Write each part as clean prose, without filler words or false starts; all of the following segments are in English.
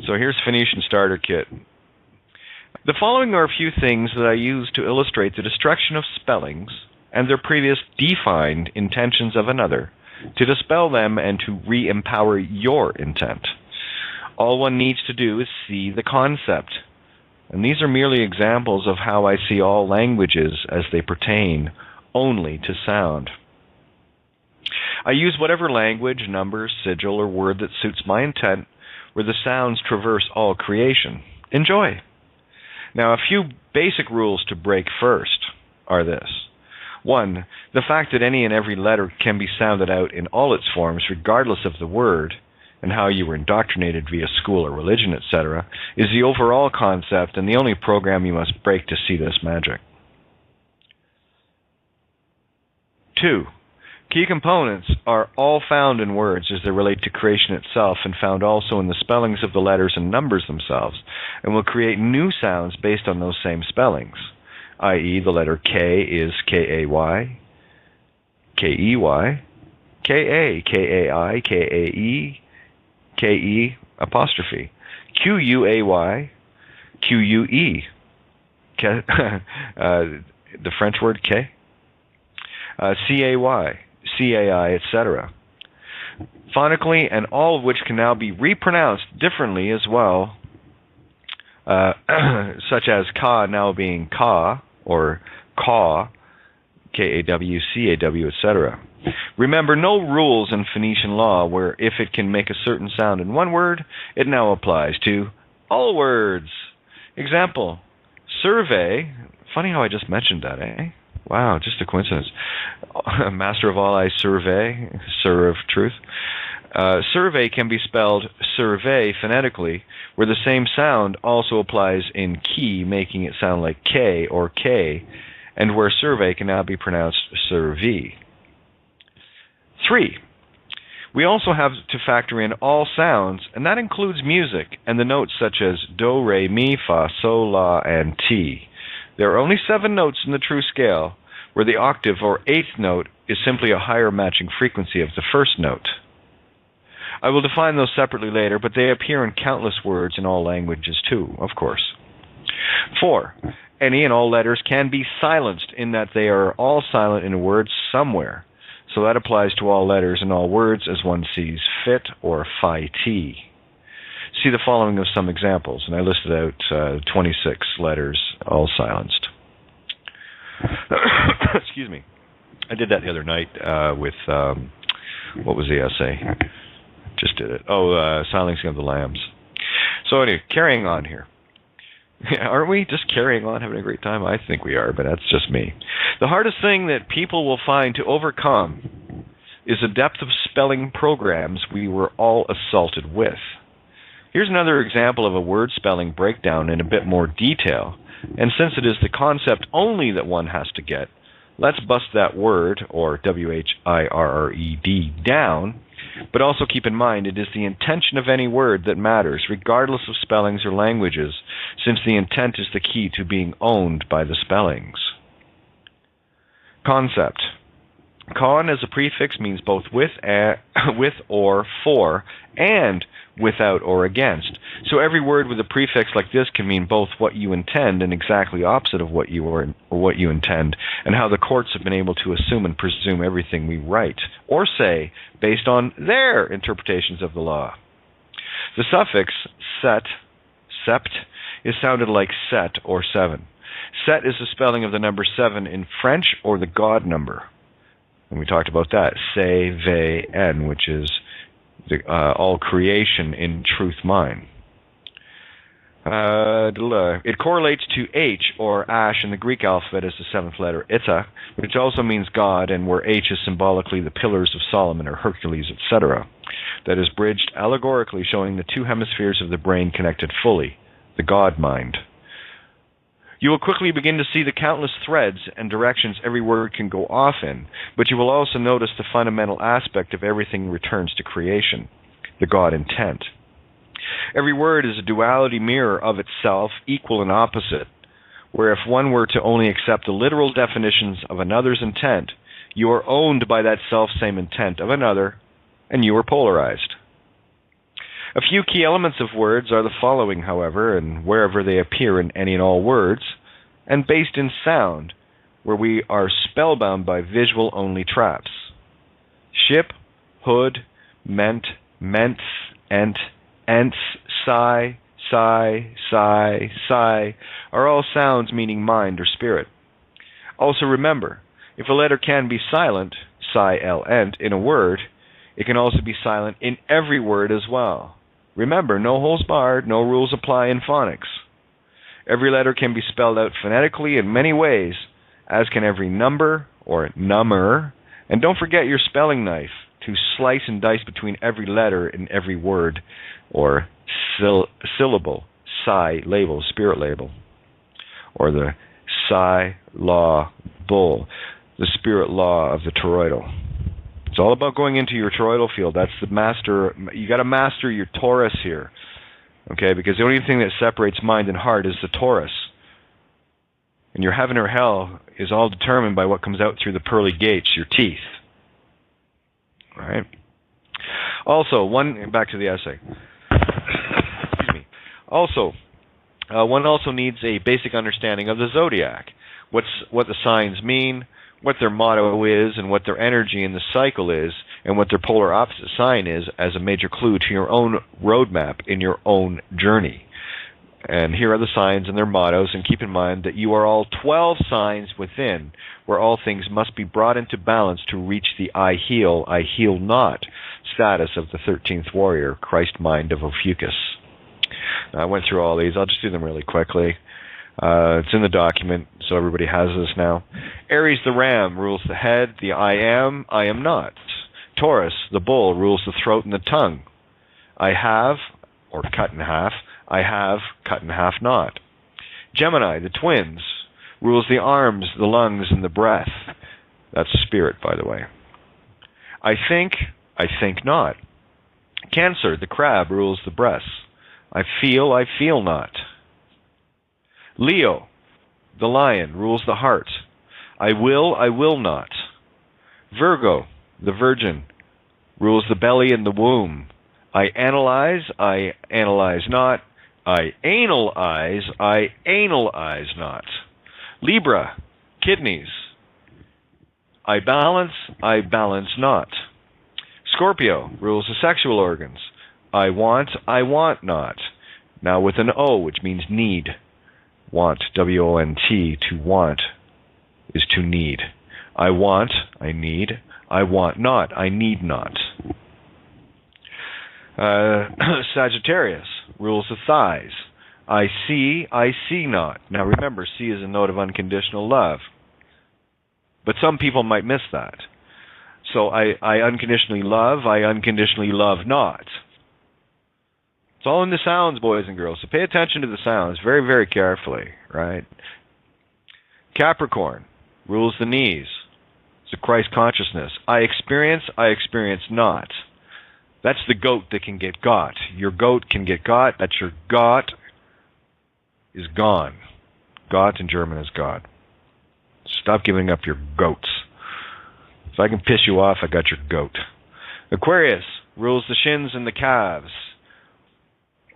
So here's Phoenician Starter Kit. The following are a few things that I use to illustrate the destruction of spellings and their previous defined intentions of another, to dispel them and to re-empower your intent. All one needs to do is see the concept. And these are merely examples of how I see all languages as they pertain only to sound. I use whatever language, number, sigil, or word that suits my intent, where the sounds traverse all creation. Enjoy. Now, a few basic rules to break first are this. 1. The fact that any and every letter can be sounded out in all its forms, regardless of the word, and how you were indoctrinated via school or religion, etc., is the overall concept and the only program you must break to see this magic. 2. Key components are all found in words as they relate to creation itself and found also in the spellings of the letters and numbers themselves, and will create new sounds based on those same spellings, i.e. the letter K is K-A-Y, K-E-Y, K-A, K-A-I, K-A-E, K-E apostrophe, Q-U-A-Y, Q-U-E, the French word K, C-A-Y, C-A-I, etc. Phonically, and all of which can now be repronounced differently as well, such as ka now being ka, or kaw, K-A-W, C-A-W, etc. Remember, no rules in Phoenician law where if it can make a certain sound in one word, it now applies to all words. Example, survey. Funny how I just mentioned that, eh? Wow, just a coincidence. Master of all, I survey, sir of truth. Survey can be spelled survey phonetically, where the same sound also applies in key, making it sound like K or K, and where survey can now be pronounced survey. 3. We also have to factor in all sounds, and that includes music and the notes such as do, re, mi, fa, sol, la, and ti. There are only 7 notes in the true scale, where the octave or 8th note is simply a higher matching frequency of the first note. I will define those separately later, but they appear in countless words in all languages too, of course. 4. Any and all letters can be silenced in that they are all silent in a word somewhere. So that applies to all letters and all words as one sees fit or phi t. See the following of some examples, and I listed out 26 letters, all silenced. Excuse me. I did that the other night with, what was the essay? Just did it. Silencing of the Lambs. So anyway, carrying on here. Aren't we just carrying on, having a great time? I think we are, but that's just me. The hardest thing that people will find to overcome is the depth of spelling programs we were all assaulted with. Here's another example of a word spelling breakdown in a bit more detail, and since it is the concept only that one has to get, let's bust that word, or W-H-I-R-R-E-D, down, but also keep in mind it is the intention of any word that matters, regardless of spellings or languages, since the intent is the key to being owned by the spellings. Concept. Con as a prefix means both with or for, and without or against. So every word with a prefix like this can mean both what you intend and exactly opposite of what you are or what you intend, and how the courts have been able to assume and presume everything we write or say based on their interpretations of the law. The suffix set, sept, is sounded like set or 7. Set is the spelling of the number 7 in French or the God number. And we talked about that, se, ve, en, which is all creation in truth mine. It correlates to H or Ash in the Greek alphabet as the 7th letter, Ita, which also means God, and where H is symbolically the pillars of Solomon or Hercules, etc. That is bridged allegorically, showing the 2 hemispheres of the brain connected fully, the God mind. You will quickly begin to see the countless threads and directions every word can go off in, but you will also notice the fundamental aspect of everything returns to creation, the God intent. Every word is a duality mirror of itself, equal and opposite, where if one were to only accept the literal definitions of another's intent, you are owned by that self-same intent of another, and you are polarized. A few key elements of words are the following, however, and wherever they appear in any and all words, and based in sound, where we are spellbound by visual-only traps. Ship, hood, meant, ments, ent, ents, sigh, sigh, sigh, sigh, are all sounds meaning mind or spirit. Also remember, if a letter can be silent, sigh, l, ent, in a word, it can also be silent in every word as well. Remember, no holes barred, no rules apply in phonics. Every letter can be spelled out phonetically in many ways, as can every number or number. And don't forget your spelling knife to slice and dice between every letter in every word or syllable, psi label, spirit label, or the psi law bull, the spirit law of the toroidal. It's all about going into your toroidal field. That's the master. You got to master your torus here, okay? Because the only thing that separates mind and heart is the torus. And your heaven or hell is all determined by what comes out through the pearly gates, your teeth. All right? Also, back to the essay. Excuse me. Also, one also needs a basic understanding of the zodiac. What the signs mean, what their motto is, and what their energy in the cycle is, and what their polar opposite sign is, as a major clue to your own roadmap in your own journey. And here are the signs and their mottos, and keep in mind that you are all 12 signs within, where all things must be brought into balance to reach the I heal not status of the 13th warrior, Christ mind of Ophiuchus. Now, I went through all these. I'll just do them really quickly. It's in the document, so everybody has this now. Aries, the ram, rules the head, the I am not. Taurus, the bull, rules the throat and the tongue. I have, or cut in half, I have, cut in half not. Gemini, the twins, rules the arms, the lungs, and the breath. That's spirit, by the way. I think not. Cancer, the crab, rules the breasts. I feel not. Leo, the lion, rules the heart. I will not. Virgo, the virgin, rules the belly and the womb. I analyze not. I analyze not. Libra, kidneys. I balance not. Scorpio rules the sexual organs. I want not. Now with an O, which means need. Want, W-O-N-T, to want is to need. I want, I need. I want not, I need not. Sagittarius rules the thighs. I see not. Now remember, see is a note of unconditional love. But some people might miss that. So I unconditionally love not. It's all in the sounds, boys and girls. So pay attention to the sounds very, very carefully, right? Capricorn rules the knees. It's a Christ consciousness. I experience not. That's the goat that can get got. Your goat can get got. That's your got is gone. Got in German is God. Stop giving up your goats. If I can piss you off, I got your goat. Aquarius rules the shins and the calves.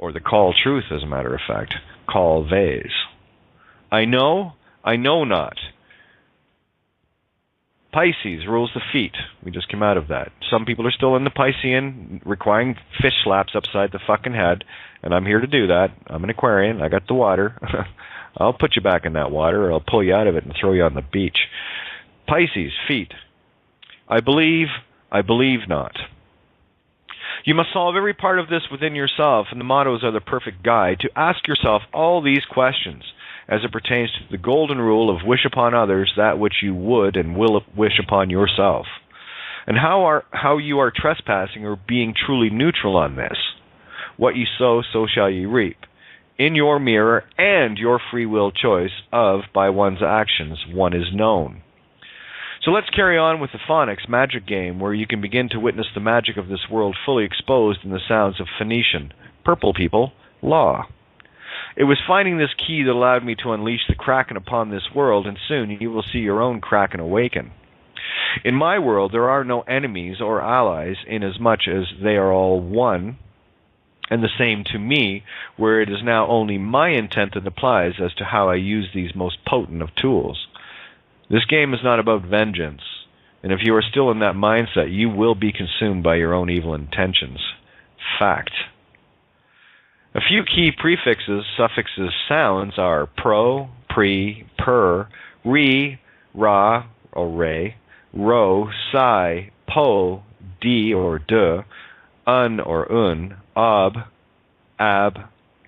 Or the call truth, as a matter of fact. Call vase. I know not. Pisces rules the feet. We just came out of that. Some people are still in the Piscean, requiring fish slaps upside the fucking head, and I'm here to do that. I'm an Aquarian. I got the water. I'll put you back in that water, or I'll pull you out of it and throw you on the beach. Pisces, feet. I believe not. You must solve every part of this within yourself, and the mottos are the perfect guide to ask yourself all these questions as it pertains to the golden rule of wish upon others that which you would and will wish upon yourself. And how you are trespassing or being truly neutral on this. What you sow, so shall you reap. In your mirror and your free will choice of, by one's actions, one is known. So let's carry on with the phonics magic game, where you can begin to witness the magic of this world fully exposed in the sounds of Phoenician, purple people, law. It was finding this key that allowed me to unleash the Kraken upon this world, and soon you will see your own Kraken awaken. In my world, there are no enemies or allies, inasmuch as they are all one, And the same to me, where it is now only my intent that applies as to how I use these most potent of tools. This game is not about vengeance, and if you are still in that mindset, you will be consumed by your own evil intentions. Fact. A few key prefixes, suffixes, sounds are pro, pre, per, re, ra, or re, ro, si, po, di or de, un or un, ab,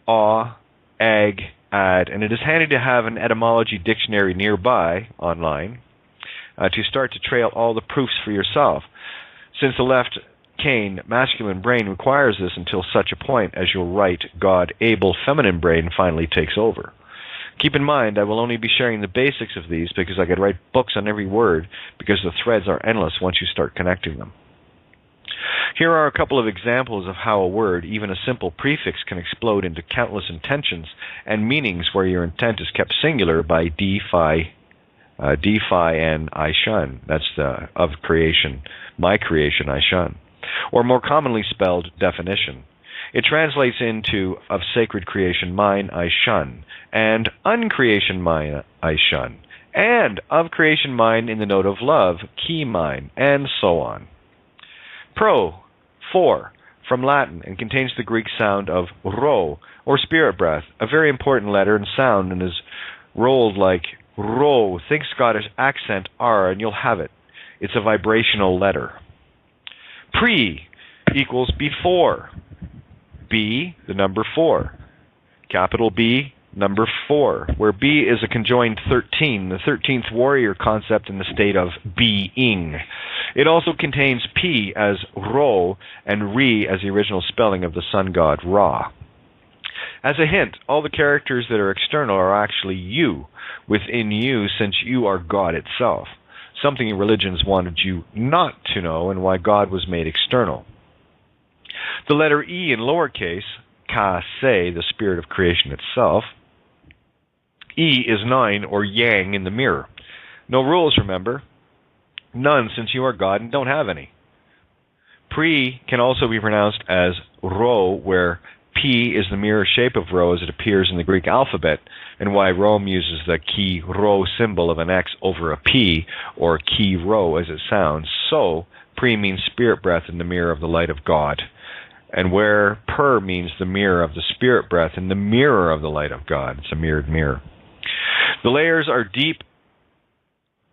aw, ag, ad, and it is handy to have an etymology dictionary nearby, online, to start to trail all the proofs for yourself, since the left cane masculine brain requires this until such a point as your right God able feminine brain finally takes over. Keep in mind, I will only be sharing the basics of these because I could write books on every word because the threads are endless once you start connecting them. Here are a couple of examples of how a word, even a simple prefix, can explode into countless intentions and meanings where your intent is kept singular by defy and I shun. That's the of creation, my creation I shun. Or more commonly spelled definition. It translates into of sacred creation mine I shun, and uncreation mine I shun, and of creation mine in the note of love, key mine, and so on. Pro, for, from Latin, and contains the Greek sound of ro, or spirit breath, a very important letter and sound, and is rolled like ro. Think Scottish accent R, and you'll have it. It's a vibrational letter. Pre equals before. B, the number 4. Capital B, number 4, where B is a conjoined 13, the 13th warrior concept in the state of being. It also contains P as Ro and Re as the original spelling of the sun god Ra. As a hint, all the characters that are external are actually you, within you, since you are God itself, something religions wanted you not to know and why God was made external. The letter E in lowercase, ka se, the spirit of creation itself. E is 9, or yang in the mirror. No rules, remember. None, since you are God and don't have any. Pre can also be pronounced as Ro, where P is the mirror shape of Rho as it appears in the Greek alphabet, and why Rome uses the chi Rho symbol of an X over a P, or chi Rho as it sounds. So, Pre means spirit breath in the mirror of the light of God, and where Per means the mirror of the spirit breath in the mirror of the light of God. It's a mirrored mirror. The layers are deep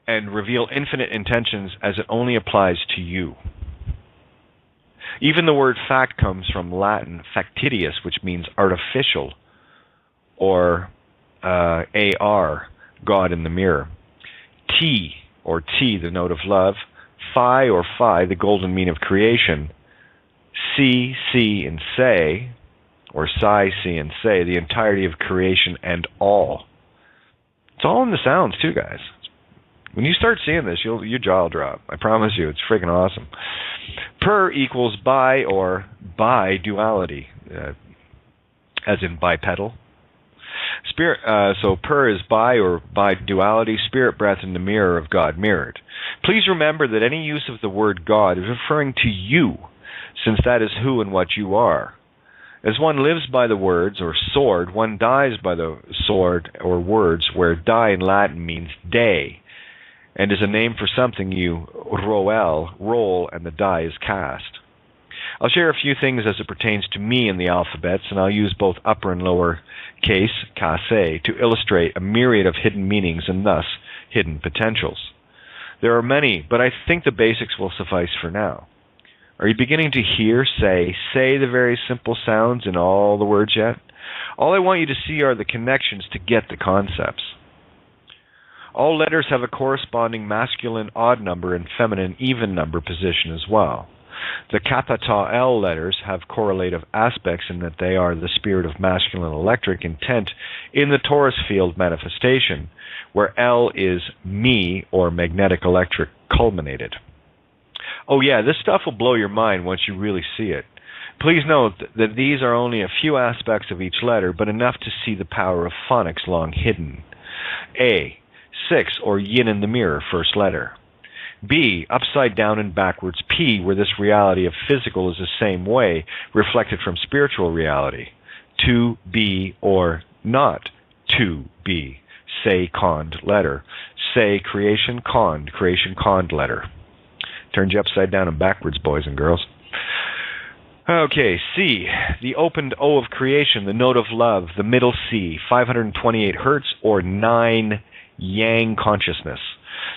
and reveal infinite intentions as it only applies to you. Even the word fact comes from Latin factitious, which means artificial, or AR, God in the mirror. T, or T, the note of love. Phi, or Phi, the golden mean of creation. C, and say, or Psi, see, and say, the entirety of creation and all. It's all in the sounds, too, guys. When you start seeing this, your jaw will drop. I promise you, it's freaking awesome. Per equals bi, or bi-duality, as in bipedal. So per is bi, or bi-duality, spirit breath in the mirror of God mirrored. Please remember that any use of the word God is referring to you, since that is who and what you are. As one lives by the words, or sword, one dies by the sword, or words, where die in Latin means day, and is a name for something you roll, and the die is cast. I'll share a few things as it pertains to me in the alphabets, and I'll use both upper and lower case, kase, to illustrate a myriad of hidden meanings and thus hidden potentials. There are many, but I think the basics will suffice for now. Are you beginning to hear, say the very simple sounds in all the words yet? All I want you to see are the connections to get the concepts. All letters have a corresponding masculine odd number and feminine even number position as well. The capital L letters have correlative aspects in that they are the spirit of masculine electric intent in the torus field manifestation, where L is me, or magnetic electric culminated. Oh yeah, this stuff will blow your mind once you really see it. Please note that these are only a few aspects of each letter, but enough to see the power of phonics long hidden. A, 6, or yin in the mirror, first letter. B, upside down and backwards. P, where this reality of physical is the same way, reflected from spiritual reality. To be or not to be. Say conned letter. Say creation conned letter. Turned you upside down and backwards, boys and girls. Okay, C, the opened O of creation, the note of love, the middle C, 528 hertz or 9 yang consciousness.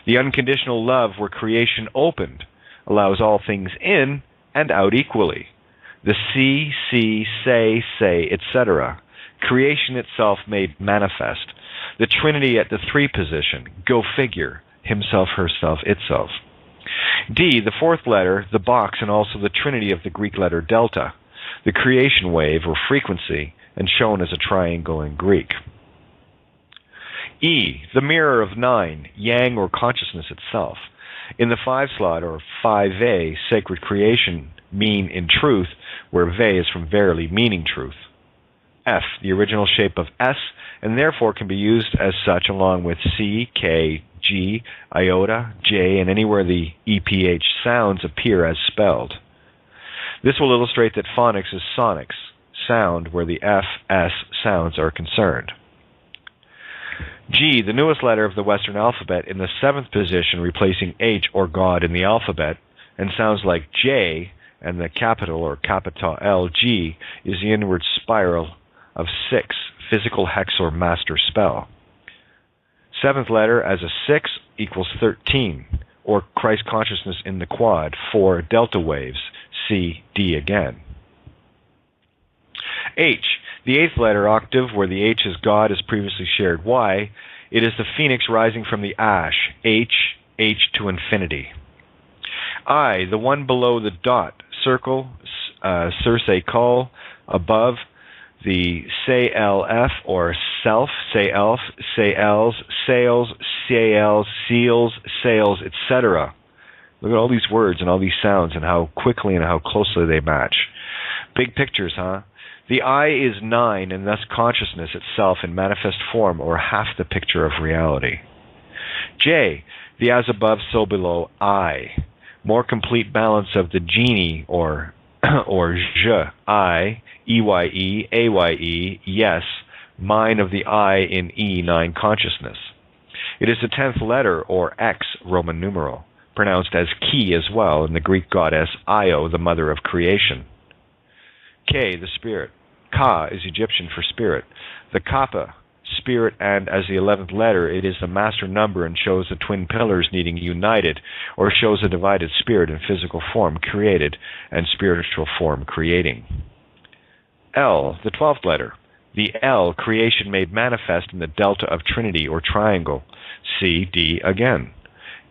The unconditional love where creation opened allows all things in and out equally. The C, say, etc. Creation itself made manifest. The Trinity at the 3 position, go figure, himself, herself, itself. D, the 4th letter, the box, and also the trinity of the Greek letter delta, the creation wave or frequency, and shown as a triangle in Greek. E, the mirror of 9, yang or consciousness itself. In the 5 slot, or 5A, sacred creation, mean in truth, where ve is from verily, meaning truth. F, the original shape of S, and therefore can be used as such along with C, K, G, iota, J, and anywhere the EPH sounds appear as spelled. This will illustrate that phonics is sonics, sound where the F, S sounds are concerned. G, the newest letter of the Western alphabet, in the 7th position, replacing H or God in the alphabet, and sounds like J, and the capital or capital L, G, is the inward spiral of 6, physical hex or master spell. 7th letter as a 6 equals 13, or Christ consciousness in the quad, 4 delta waves, C, D again. H, the 8th letter octave, where the H is God as previously shared. Y, it is the phoenix rising from the ash, H to infinity. I, the one below the dot, circle, Circe call, above the say-LF or self, say-elf, say-els, sales, say-els, seals, sales, etc. Look at all these words and all these sounds and how quickly and how closely they match. Big pictures, huh? The I is 9 and thus consciousness itself in manifest form or half the picture of reality. J, the as above, so below, I. More complete balance of the genie or je, I, EYE, AYE, yes, mine of the I in E9 consciousness. It is the 10th letter, or X, Roman numeral, pronounced as ki as well in the Greek goddess Io, the mother of creation. K, the spirit. Ka is Egyptian for spirit. The kappa, spirit, and as the 11th letter, it is the master number and shows the twin pillars needing united, or shows a divided spirit in physical form created and spiritual form creating. L, the 12th letter. The L, creation made manifest in the delta of Trinity or triangle. C, D again.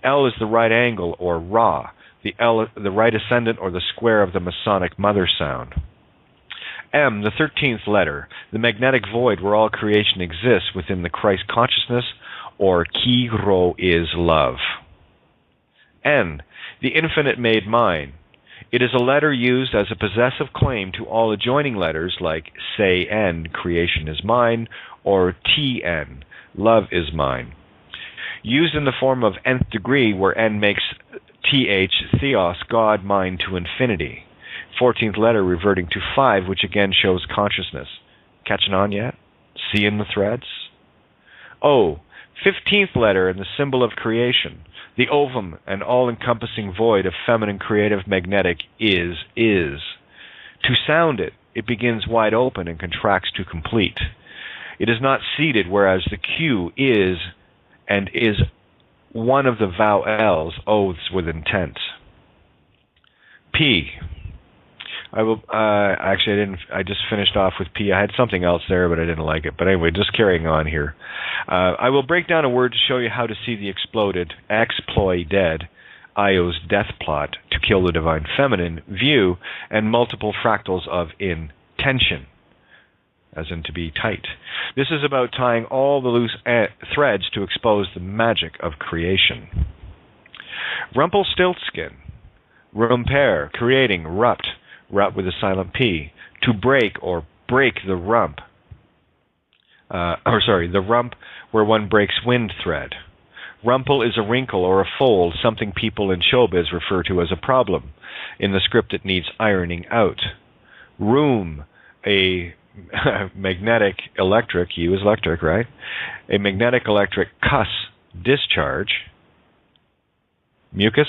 L is the right angle or Ra, the right ascendant or the square of the Masonic mother sound. M, the 13th letter, the magnetic void where all creation exists within the Christ consciousness, or Ki Ro is love. N, the infinite made mine. It is a letter used as a possessive claim to all adjoining letters like say N, creation is mine, or TN, love is mine. Used in the form of nth degree where N makes TH, theos, God, mine to infinity. 14th letter reverting to 5, which again shows consciousness. Catching on yet? Seeing the threads? O, 15th letter in the symbol of creation. The ovum, an all-encompassing void of feminine creative magnetic is. To sound it, it begins wide open and contracts to complete. It is not seated, whereas the Q is and is one of the vowels, oaths with intent. P. I just finished off with P. I had something else there, but I didn't like it. But anyway, just carrying on here. I will break down a word to show you how to see the exploded, exploited, Io's death plot to kill the divine feminine view and multiple fractals of intention, as in to be tight. This is about tying all the loose threads to expose the magic of creation. Rumpelstiltskin, rumper, creating, rupt with a silent P, to break or break the rump. The rump where one breaks wind thread. Rumple is a wrinkle or a fold, something people in showbiz refer to as a problem in the script that needs ironing out. Room, a magnetic electric, U is electric, right? A magnetic electric cuss discharge. Mucus?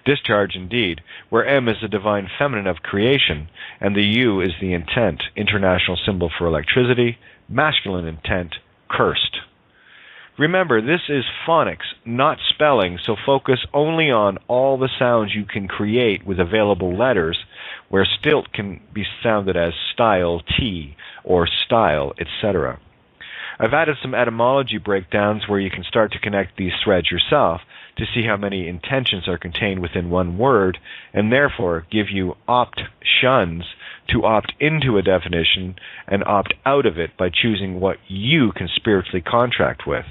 Discharge indeed, where M is the divine feminine of creation, and the U is the intent, international symbol for electricity, masculine intent, cursed. Remember, this is phonics, not spelling, so focus only on all the sounds you can create with available letters, where stilt can be sounded as style, T, or style, etc. I've added some etymology breakdowns where you can start to connect these threads yourself to see how many intentions are contained within one word, and therefore give you options to opt into a definition and opt out of it by choosing what you can spiritually contract with.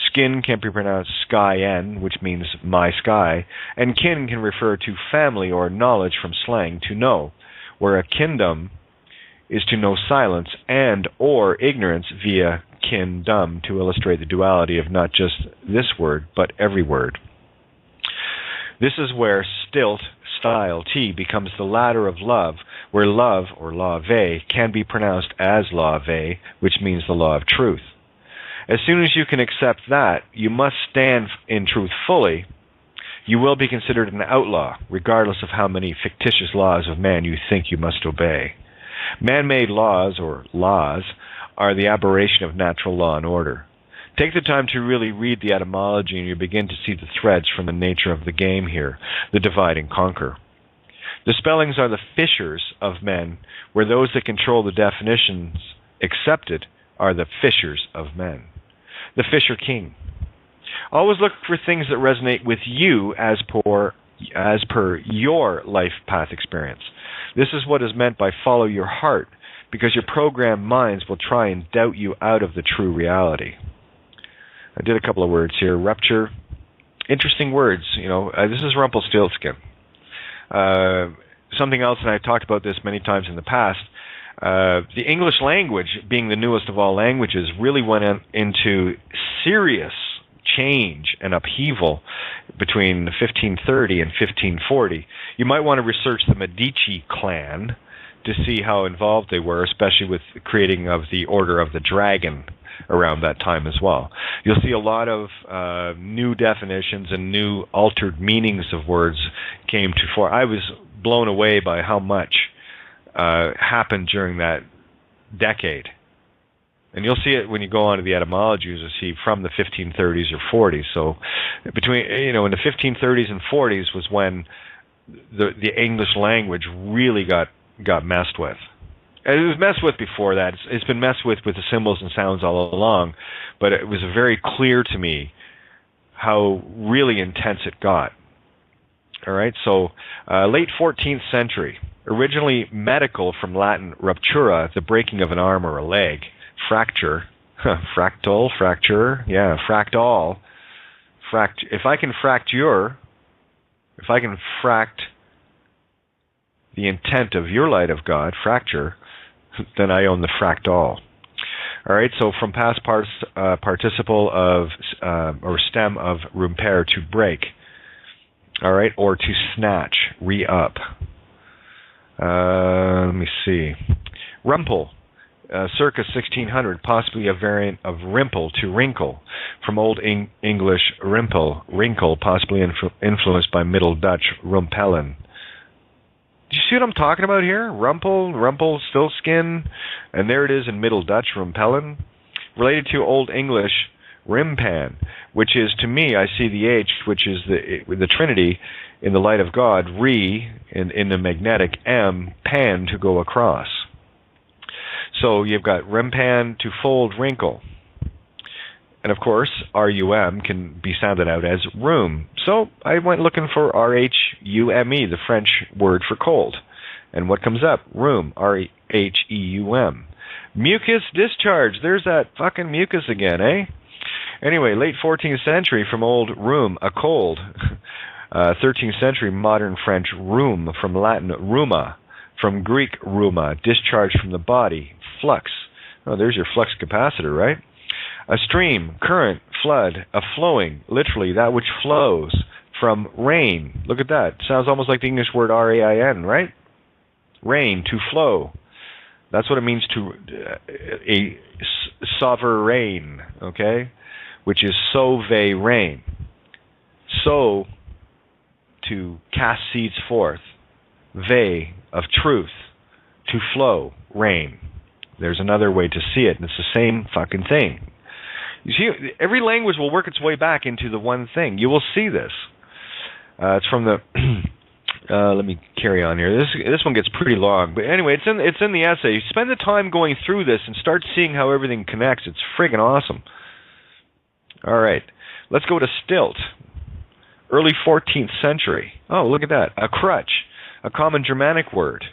Skin can be pronounced sky-en, which means my sky, and kin can refer to family or knowledge from slang to know, where a kindom is to know silence and or ignorance via kindom, to illustrate the duality of not just this word, but every word. This is where stilt, style, T, becomes the ladder of love, where love, or lave, can be pronounced as lave, which means the law of truth. As soon as you can accept that, you must stand in truth fully, you will be considered an outlaw, regardless of how many fictitious laws of man you think you must obey. Man-made laws, or laws, are the aberration of natural law and order. Take the time to really read the etymology and you begin to see the threads from the nature of the game here, the divide and conquer. The spellings are the fishers of men, where those that control the definitions accepted are the fishers of men. The Fisher King. Always look for things that resonate with you as per your life path experience. This is what is meant by follow your heart, because your programmed minds will try and doubt you out of the true reality. I did a couple of words here. Rupture. Interesting words. This is Rumpelstiltskin. Something else, and I've talked about this many times in the past, the English language, being the newest of all languages, really went into serious change and upheaval between 1530 and 1540. You might want to research the Medici clan to see how involved they were, especially with the creating of the Order of the Dragon around that time as well. You'll see a lot of new definitions and new altered meanings of words came to fore. I was blown away by how much happened during that decade. And you'll see it when you go on to the etymologies, you'll see from the 1530s or 40s. So between, in the 1530s and 40s was when the English language really got messed with. And it was messed with before that. It's been messed with the symbols and sounds all along, but it was very clear to me how really intense it got. All right, so late 14th century, originally medical from Latin ruptura, the breaking of an arm or a leg. Fracture, fractal, fracture, yeah, fractal. If I can fract the intent of your light of God, fracture, then I own the fractal. All right, so from past participle of or stem of rumper, to break. All right, or to snatch, re-up. Let me see. Rumple. Circa 1600, possibly a variant of rimple to wrinkle, from Old English rimple, wrinkle, possibly influenced by Middle Dutch rumpellen. Do you see what I'm talking about here? Rumpelstiltskin, and there it is in Middle Dutch, rumpellen, related to Old English rimpan, which is, to me, I see the H, which is the Trinity in the light of God, re in the magnetic, M, pan, to go across. So you've got rimpan, to fold, wrinkle. And of course, R-U-M can be sounded out as room. So I went looking for R-H-U-M-E, the French word for cold. And what comes up? Room, R-H-E-U-M. Mucus discharge. There's that fucking mucus again, eh? Anyway, late 14th century, from old room, a cold. 13th century, modern French room, from Latin ruma, from Greek ruma, discharge from the body. Flux. Oh, there's your flux capacitor, right? A stream, current, flood, a flowing, literally that which flows from rain. Look at that. Sounds almost like the English word rain, right? Rain, to flow. That's what it means to a sovereign, okay? Which is sove, rain. So, to cast seeds forth. Ve, of truth. To flow, rain. There's another way to see it, and it's the same fucking thing. You see, every language will work its way back into the one thing. You will see this. It's from the... let me carry on here. This one gets pretty long, but anyway, it's in the essay. You spend the time going through this and start seeing how everything connects. It's friggin' awesome. All right, let's go to stilt. Early 14th century. Oh, look at that. A crutch, a common Germanic word.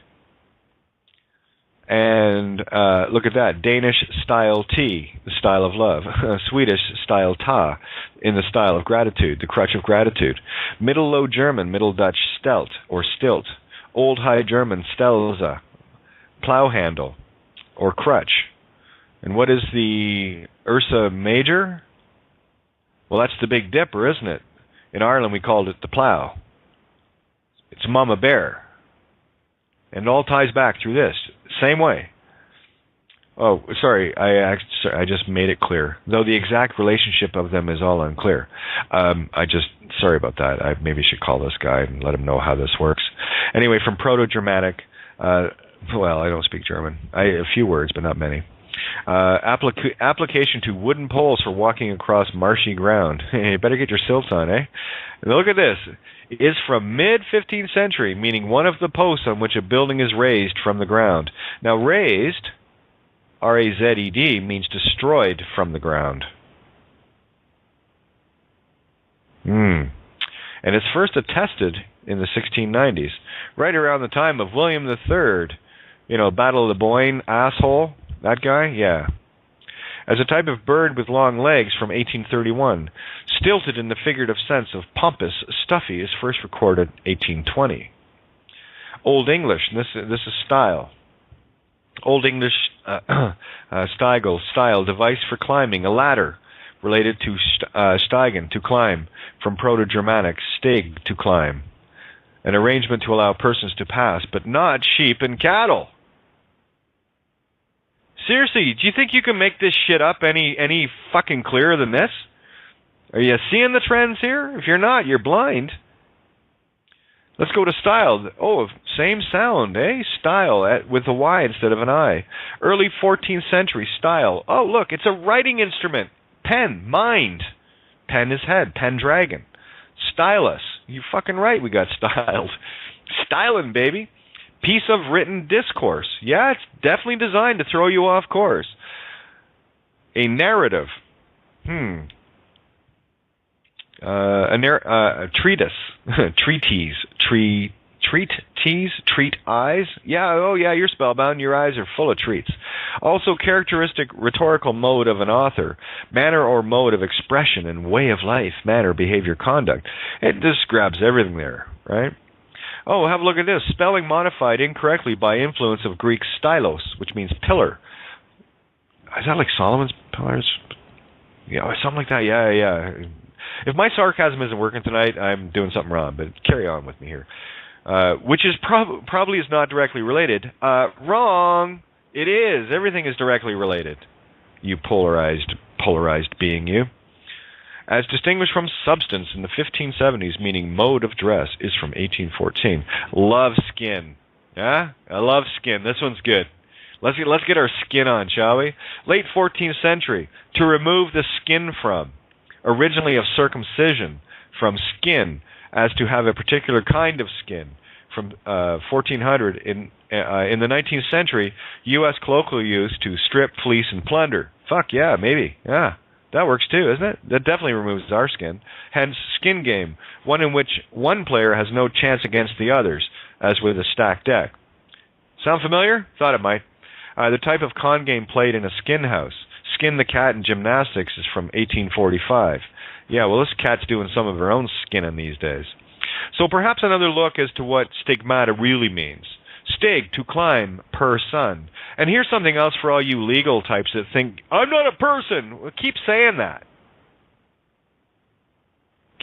And look at that. Danish style tea, the style of love. Swedish style ta, in the style of gratitude, the crutch of gratitude. Middle Low German, Middle Dutch stelt or stilt. Old High German stelza, plow handle or crutch. And what is the Ursa Major? Well, that's the Big Dipper, isn't it? In Ireland, we called it the plow. It's Mama Bear. And it all ties back through this. Same way. Oh, sorry, I just made it clear. Though the exact relationship of them is all unclear. Sorry about that. I maybe should call this guy and let him know how this works. Anyway, from Proto-Germanic, well, I don't speak German. A few words, but not many. Application to wooden poles for walking across marshy ground. You better get your silts on, eh? And look at this. It is from mid-15th century, meaning one of the posts on which a building is raised from the ground. Now, raised, R-A-Z-E-D, means destroyed from the ground. And it's first attested in the 1690s, right around the time of William III. You know, Battle of the Boyne, asshole, that guy? Yeah. As a type of bird with long legs from 1831. Stilted in the figurative sense of pompous, stuffy, is first recorded 1820. Old English, this is style. Old English style, device for climbing, a ladder, related to steigen, to climb, from Proto-Germanic, steg, to climb. An arrangement to allow persons to pass, but not sheep and cattle. Seriously, do you think you can make this shit up any fucking clearer than this? Are you seeing the trends here? If you're not, you're blind. Let's go to style. Oh, same sound, eh? Style, with a Y instead of an I. Early 14th century, style. Oh, look, it's a writing instrument. Pen, mind. Pen is head, pen dragon. Stylus. You fucking right, we got styled. Stylin', baby. Piece of written discourse. Yeah, it's definitely designed to throw you off course. A narrative. A treatise. Treatise. Treat eyes. Yeah, oh yeah, you're spellbound. Your eyes are full of treats. Also, characteristic rhetorical mode of an author. Manner or mode of expression and way of life. Manner, behavior, conduct. It just grabs everything there, right? Oh, have a look at this. Spelling modified incorrectly by influence of Greek stylos, which means pillar. Is that like Solomon's pillars? Yeah, something like that. Yeah. If my sarcasm isn't working tonight, I'm doing something wrong, but carry on with me here. Which is probably is not directly related. Wrong. It is. Everything is directly related. You polarized being, you. As distinguished from substance in the 1570s, meaning mode of dress, is from 1814. Love skin. Yeah? I love skin. This one's good. Let's get our skin on, shall we? Late 14th century, to remove the skin from. Originally of circumcision, from skin, as to have a particular kind of skin. From 1400, in the 19th century, U.S. colloquial use to strip, fleece, and plunder. Fuck yeah, maybe. Yeah. That works too, isn't it? That definitely removes our skin. Hence, skin game, one in which one player has no chance against the others, as with a stacked deck. Sound familiar? Thought it might. The type of con game played in a skin house. Skin the cat in gymnastics is from 1845. Yeah, well, this cat's doing some of her own skinning these days. So perhaps another look as to what stigmata really means. Stig, to climb, per son. And here's something else for all you legal types that think, I'm not a person. Well, keep saying that.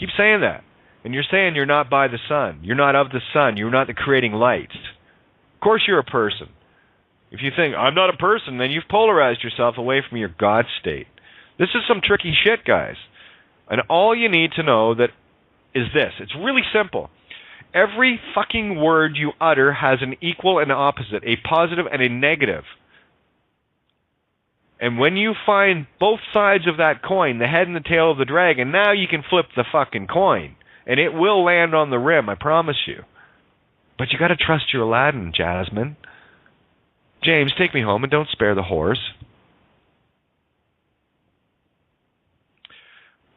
Keep saying that. And you're saying you're not by the sun. You're not of the sun. You're not the creating light. Of course you're a person. If you think, I'm not a person, then you've polarized yourself away from your God state. This is some tricky shit, guys. And all you need to know that is this. It's really simple. Every fucking word you utter has an equal and opposite, a positive and a negative. And when you find both sides of that coin, the head and the tail of the dragon, now you can flip the fucking coin. And it will land on the rim, I promise you. But you got to trust your Aladdin, Jasmine. James, take me home and don't spare the horse.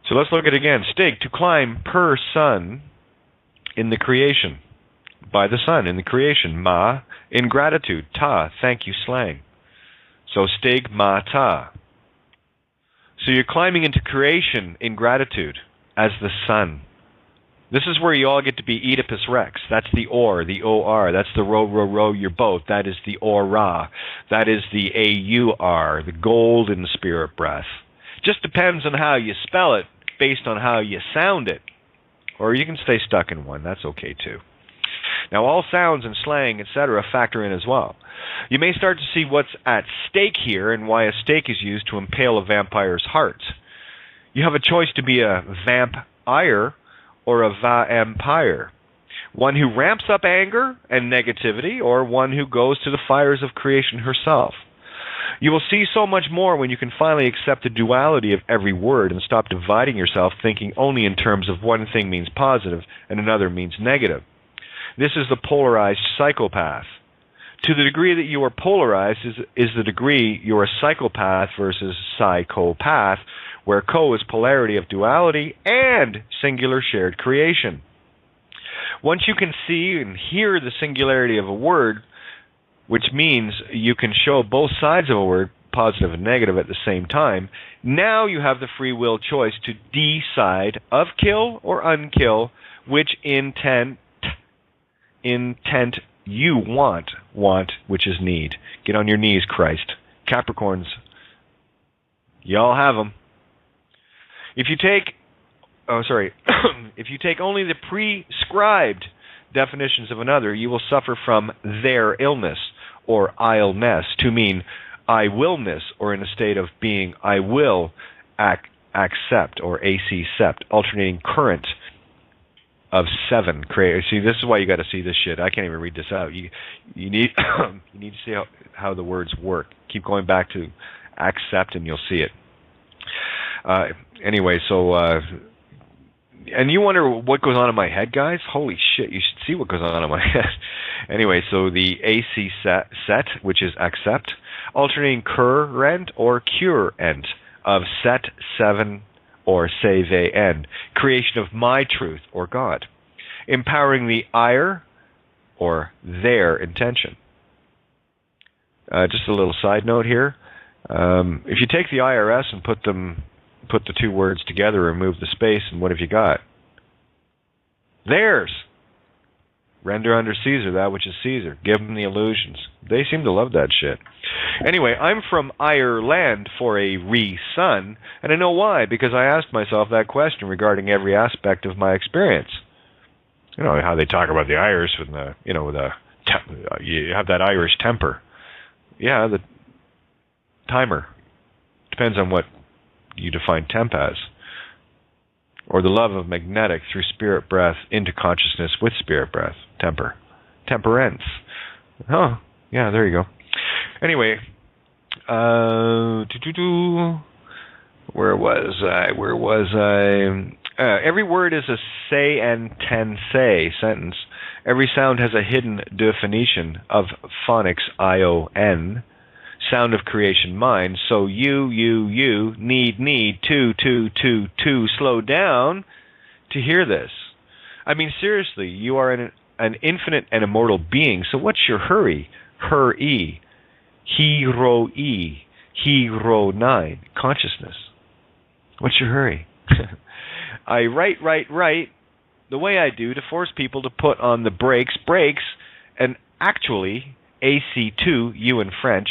So let's look at it again. Stig, to climb per sun in the creation. By the sun in the creation. Ma, ingratitude. Ta, thank you slang. So stigmata. So you're climbing into creation in gratitude as the sun. This is where you all get to be Oedipus Rex. That's the or, the O-R. That's the row your boat. That is the aura. That is the A-U-R, the golden spirit breath. Just depends on how you spell it based on how you sound it. Or you can stay stuck in one. That's okay too. Now all sounds and slang, etc. factor in as well. You may start to see what's at stake here and why a stake is used to impale a vampire's heart. You have a choice to be a vampire or a va-empire. One who ramps up anger and negativity, or one who goes to the fires of creation herself. You will see so much more when you can finally accept the duality of every word and stop dividing yourself thinking only in terms of one thing means positive and another means negative. This is the polarized psychopath. To the degree that you are polarized is the degree you're a psychopath versus psychopath, where co is polarity of duality and singular shared creation. Once you can see and hear the singularity of a word, which means you can show both sides of a word, positive and negative at the same time, now you have the free will choice to decide of kill or unkill, which intent you want, which is need. Get on your knees, Christ. Capricorns, y'all have them. If you take only the prescribed definitions of another, you will suffer from their illness, or illness, to mean I willness, or in a state of being I will accept, or accept, alternating current of 7. See, this is why you got to see this shit. I can't even read this out. You need you need to see how the words work. Keep going back to accept, and you'll see it. Anyway, so and you wonder what goes on in my head, guys? Holy shit, you should see what goes on in my head. Anyway, so the AC set, which is accept, alternating current or current of set 7 or save end, creation of my truth or God, empowering the ire or their intention. Just a little side note here. If you take the IRS and put the two words together, remove the space, and what have you got? Theirs. Render unto Caesar that which is Caesar. Give them the illusions. They seem to love that shit. Anyway, I'm from Ireland for a son, and I know why, because I asked myself that question regarding every aspect of my experience. You know how they talk about the Irish with you have that Irish temper. Yeah, the timer. Depends on what you define temp as. Or the love of magnetic through spirit breath into consciousness with spirit breath. Temper. Temperance. Oh, yeah, there you go. Anyway, where was I? Every word is a say and ten say sentence. Every sound has a hidden definition of phonics ION. Sound of creation mind. So you need to slow down to hear this. I mean, seriously, you are an infinite and immortal being, so what's your hurry? Hurry. Hero 9. Consciousness. What's your hurry? I write the way I do to force people to put on the brakes, and actually, AC2, you in French,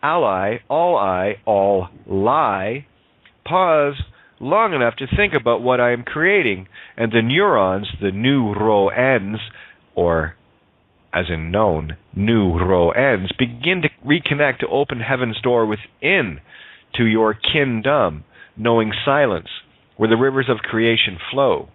ally, all lie, pause, long enough to think about what I am creating, and the neurons, the neurons, or as in known, neurons, begin to reconnect to open heaven's door within to your kingdom, knowing silence, where the rivers of creation flow.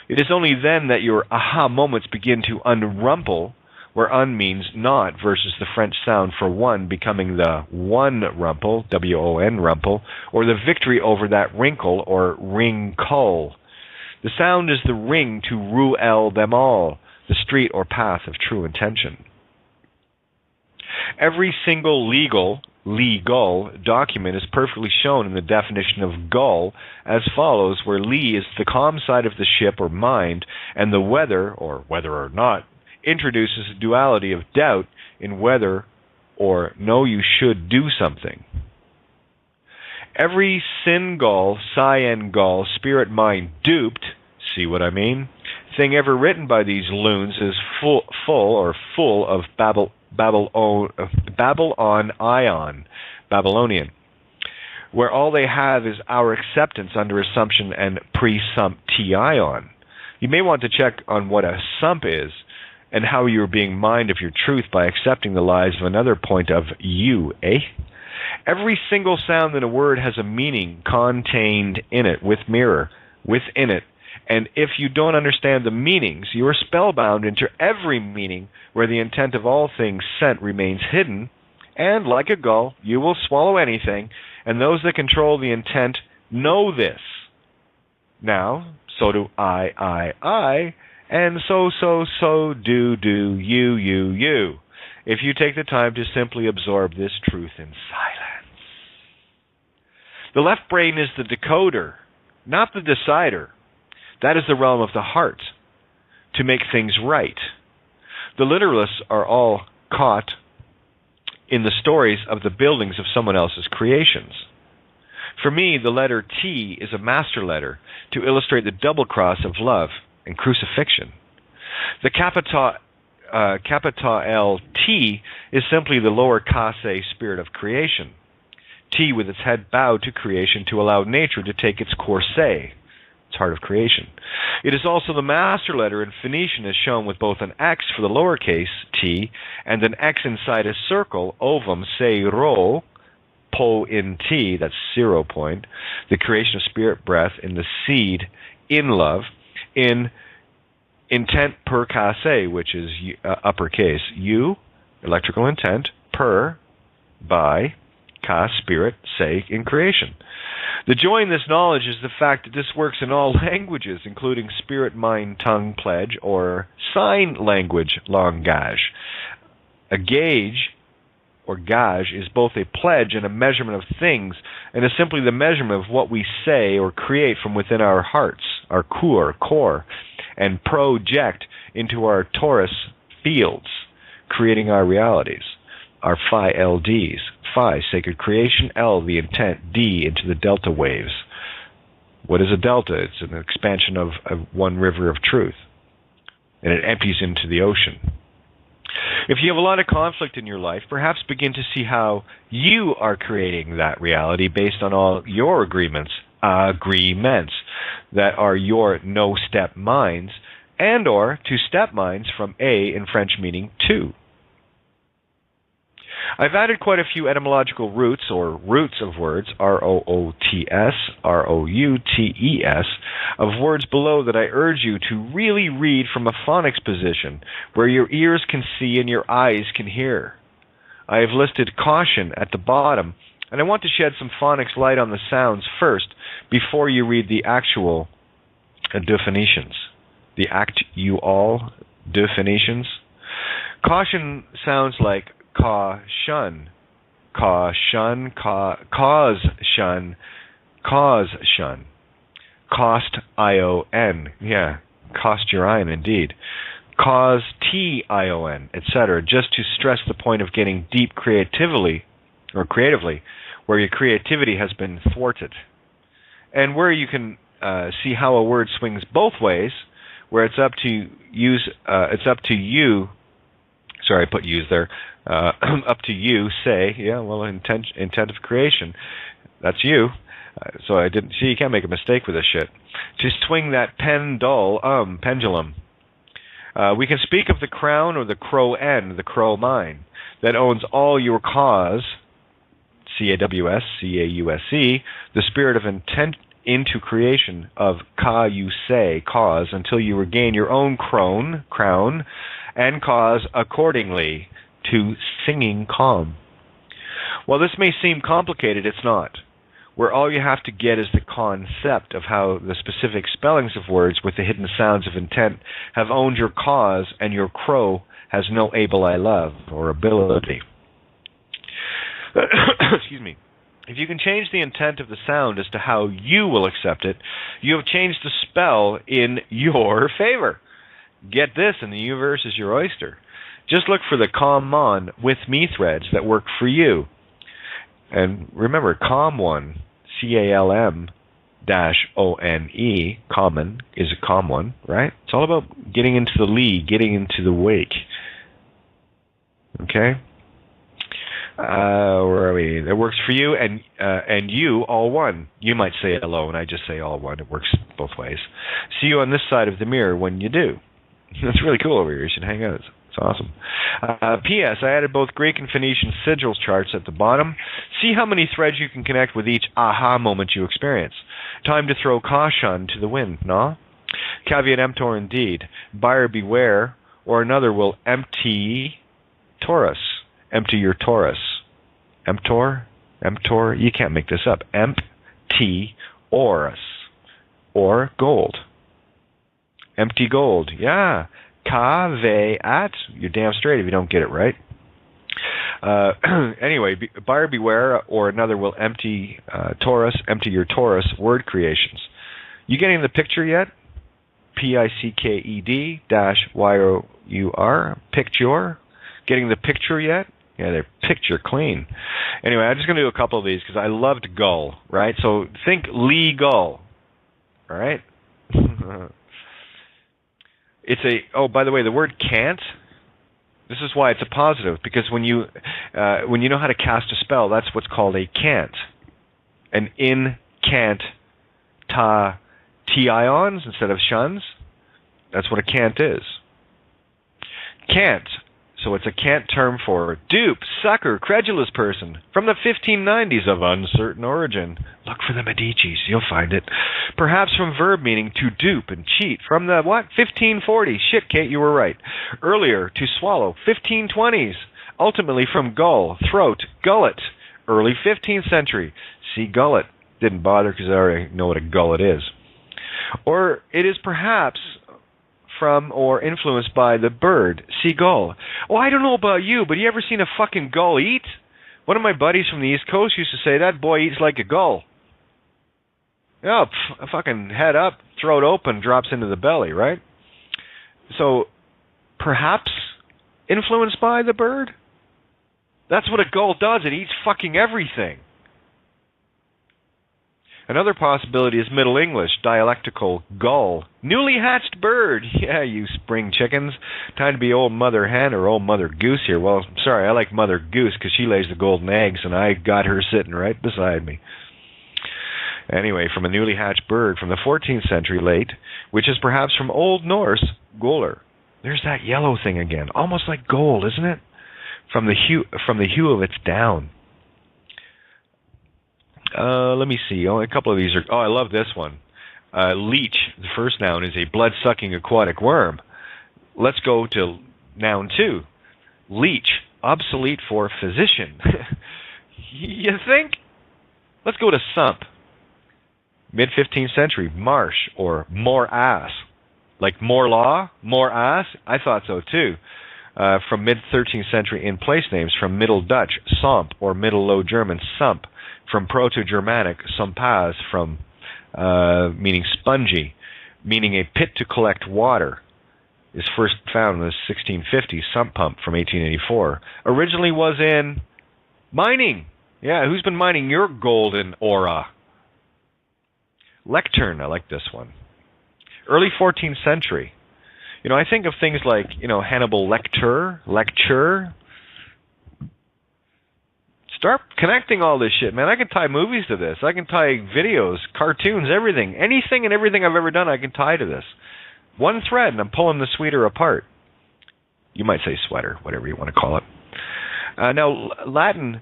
It is only then that your aha moments begin to unrumple, where un means not versus the French sound for one becoming the one rumple, W-O-N rumple, or the victory over that wrinkle or wrinkle. The sound is the ring to rule them all, the street or path of true intention. Every single legal document is perfectly shown in the definition of gull as follows, where Li is the calm side of the ship or mind, and the whether, or whether or not, introduces a duality of doubt in whether or no you should do something. Every sin gull, cyan gull, spirit mind duped, see what I mean, thing ever written by these loons is full of Babylonian, where all they have is our acceptance under assumption and presumption. You may want to check on what a sump is and how you are being mined of your truth by accepting the lies of another point of view, eh? Every single sound in a word has a meaning contained in it, within it. And if you don't understand the meanings, you are spellbound into every meaning where the intent of all things sent remains hidden, and like a gull, you will swallow anything, and those that control the intent know this. Now, so do I, and so do you, if you take the time to simply absorb this truth in silence. The left brain is the decoder, not the decider. That is the realm of the heart, to make things right. The literalists are all caught in the stories of the buildings of someone else's creations. For me, the letter T is a master letter to illustrate the double cross of love and crucifixion. The capital L T is simply the lower Kase spirit of creation. T with its head bowed to creation to allow nature to take its course. It's heart of creation. It is also the master letter in Phoenician, as shown with both an X for the lowercase t and an X inside a circle, ovum, se, ro, po in t, that's 0 point, the creation of spirit breath in the seed, in love, in intent per kase, which is uppercase, U, electrical intent, per, by, ka, spirit, se, in creation. The joy in this knowledge is the fact that this works in all languages, including spirit, mind, tongue, pledge, or sign language, langage. A gauge, or gage, is both a pledge and a measurement of things, and is simply the measurement of what we say or create from within our hearts, our core, and project into our torus fields, creating our realities, our phi LDs. Phi, sacred creation, L, the intent, D, into the delta waves. What is a delta? It's an expansion of one river of truth, and it empties into the ocean. If you have a lot of conflict in your life, perhaps begin to see how you are creating that reality based on all your agreements that are your no-step minds, and or two-step minds from A in French meaning two. I've added quite a few etymological roots, or roots of words, R-O-O-T-S, R-O-U-T-E-S, of words below that I urge you to really read from a phonics position, where your ears can see and your eyes can hear. I have listed caution at the bottom, and I want to shed some phonics light on the sounds first, before you read the actual definitions. The actual definitions. Caution sounds like caution, cause shun, cost I-O-N, cost your ion indeed, cause T-I-O-N, etc., just to stress the point of getting deep creatively, where your creativity has been thwarted, and where you can see how a word swings both ways, where it's up to you. Sorry, I put "use" there. Up to you, say, intent of creation. That's you. So I didn't see. You can't make a mistake with this shit. To swing that pendulum. We can speak of the crown or the crow end, the crow mine, that owns all your cause, CAWS, CAUSE, the spirit of intent into creation of ka-you-say, cause, until you regain your own crown, and cause accordingly to singing calm. While this may seem complicated, it's not. Where all you have to get is the concept of how the specific spellings of words with the hidden sounds of intent have owned your cause, and your crow has no able I love or ability. Excuse me. If you can change the intent of the sound as to how you will accept it, you have changed the spell in your favor. Get this, and the universe is your oyster. Just look for the calm on with me threads that work for you. And remember, calm one, CALM-ONE, common, is a calm one, right? It's all about getting into the lee, getting into the wake. Okay? Where are we? That works for you and you, all one. You might say it alone. I just say all one. It works both ways. See you on this side of the mirror when you do. That's really cool over here. You should hang out. It's awesome. P.S. I added both Greek and Phoenician sigils charts at the bottom. See how many threads you can connect with each aha moment you experience. Time to throw caution to the wind, no? Caveat emptor indeed. Buyer beware, or another will empty Taurus. Empty your Taurus. Emptor? You can't make this up. Empty Orus. Or gold. Empty gold. Yeah. Caveat. You're damn straight if you don't get it right. Anyway, buyer beware, or another will empty Taurus. Empty your Taurus word creations. You getting the picture yet? PICKED-YOUR. Picture. Getting the picture yet? Yeah, they're picture clean. Anyway, I'm just going to do a couple of these because I loved gull, right? So think legal, all right? It's a, oh, by the way, the word can't, this is why it's a positive, because when you know how to cast a spell, that's what's called a cant. An in, can't, T-ions instead of shuns. That's what a cant is. Can't. So it's a cant term for dupe, sucker, credulous person from the 1590s of uncertain origin. Look for the Medicis, you'll find it. Perhaps from verb meaning to dupe and cheat from the, what, 1540s. Shit, Kate, you were right. Earlier, to swallow, 1520s. Ultimately from gull, throat, gullet. Early 15th century. See gullet. Didn't bother because I already know what a gullet is. Or it is perhaps from or influenced by the bird, seagull. Oh, I don't know about you, but you ever seen a fucking gull eat? One of my buddies from the East Coast used to say, that boy eats like a gull. Yeah, a fucking head up, throat open, drops into the belly, right? So, perhaps influenced by the bird? That's what a gull does. It eats fucking everything. Another possibility is Middle English, dialectical, gull. Newly hatched bird. Yeah, you spring chickens. Time to be old mother hen or old mother goose here. Well, sorry, I like mother goose because she lays the golden eggs, and I got her sitting right beside me. Anyway, from a newly hatched bird from the 14th century late, which is perhaps from Old Norse, guller. There's that yellow thing again, almost like gold, isn't it? From the hue of its down. Let me see. Oh, a couple of these are... Oh, I love this one. Leech, the first noun, is a blood-sucking aquatic worm. Let's go to noun 2. Leech, obsolete for physician. You think? Let's go to sump. Mid-15th century, marsh, or more ass. Like more law, more ass? I thought so, too. From mid-13th century in place names, from Middle Dutch, somp, or Middle Low German, sump. From Proto-Germanic, sumpaz, from meaning spongy, meaning a pit to collect water, is first found in the 1650s. Sump pump from 1884. Originally was in mining. Yeah, who's been mining your golden aura? Lectern, I like this one. Early 14th century. You know, I think of things like, you know, Hannibal lecture. Start connecting all this shit, man. I can tie movies to this. I can tie videos, cartoons, everything. Anything and everything I've ever done, I can tie to this. One thread, and I'm pulling the sweater apart. You might say sweater, whatever you want to call it. Now, Latin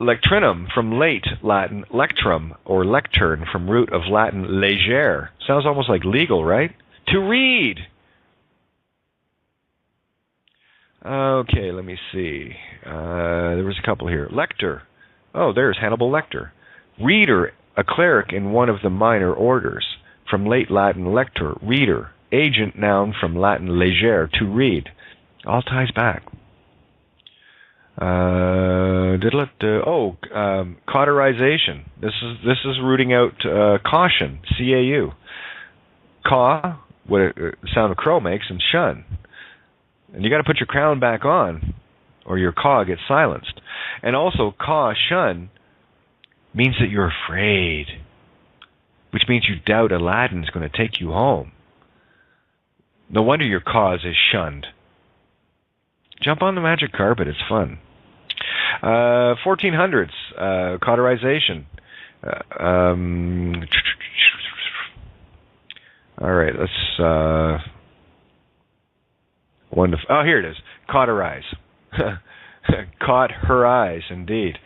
lectrinum from late Latin lectrum or lectern from root of Latin legere. Sounds almost like legal, right? To read. Okay, let me see. There was a couple here. Lector. Oh, there's Hannibal Lecter. Reader, a cleric in one of the minor orders. From late Latin lector, reader. Agent, noun from Latin legere, to read. All ties back. Cauterization. This is rooting out caution. C-A-U. Caw, what a sound a crow makes, and shun. And you got to put your crown back on, or your caw gets silenced. And also, caw, shun, means that you're afraid, which means you doubt Aladdin's going to take you home. No wonder your cause is shunned. Jump on the magic carpet, it's fun. 1400s, cauterization. All right, let's... here it is. Cauterize. Caught her eyes, indeed.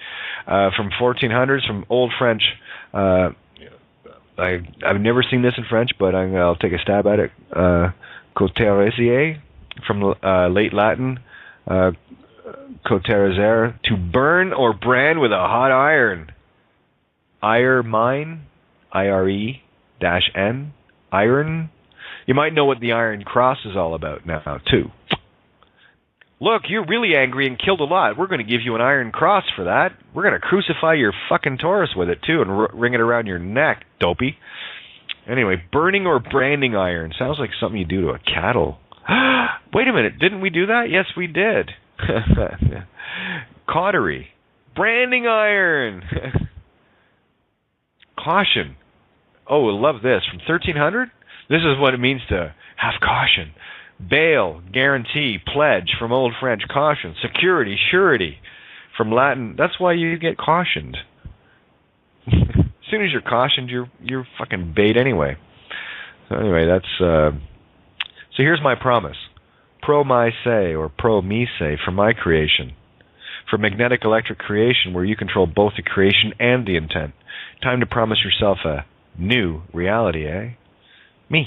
From 1400s, from Old French. I've never seen this in French, but I'll take a stab at it. Cauteriser, from late Latin. Cauterizer, to burn or brand with a hot iron. Ire mine, I-R-E-N, iron. You might know what the Iron Cross is all about now, too. Look, you're really angry and killed a lot. We're going to give you an Iron Cross for that. We're going to crucify your fucking Taurus with it, too, and ring it around your neck, dopey. Anyway, burning or branding iron. Sounds like something you do to a cattle. Wait a minute, didn't we do that? Yes, we did. Cautery. Branding iron. Caution. Oh, I love this. From 1300? This is what it means to have caution. Bail, guarantee, pledge, from Old French, caution. Security, surety, from Latin. That's why you get cautioned. As soon as you're cautioned, you're fucking bait anyway. So anyway, that's... So here's my promise. Pro my say, or pro me say, for my creation. For magnetic electric creation, where you control both the creation and the intent. Time to promise yourself a new reality, eh? Me.